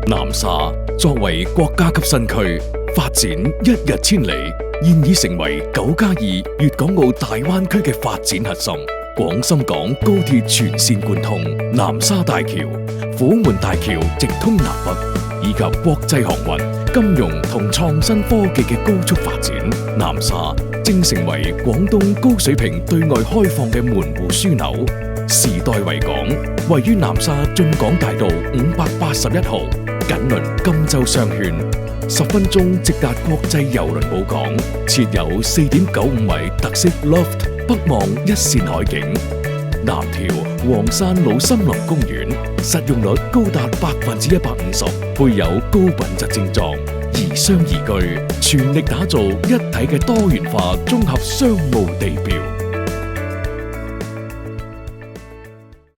南沙作為國家級新區，發展一日千里，現已成為9+2粵港澳大灣區嘅發展核心。廣深港高鐵全線貫通，南沙大橋、虎門大橋直通南北，以及國際航運、金融同創新科技嘅高速發展，南沙正成為廣東高水平對外開放嘅門戶樞紐。時代維港位於南沙進港大道581號，緊鄰金洲商圈，10分鐘直達國際郵輪母港，設有4.95米特色 loft 北望一線海景。南條黃山老森林公園實用率高達150%，配有高品質精裝，宜商宜居，全力打造一體嘅多元化綜合商務地標。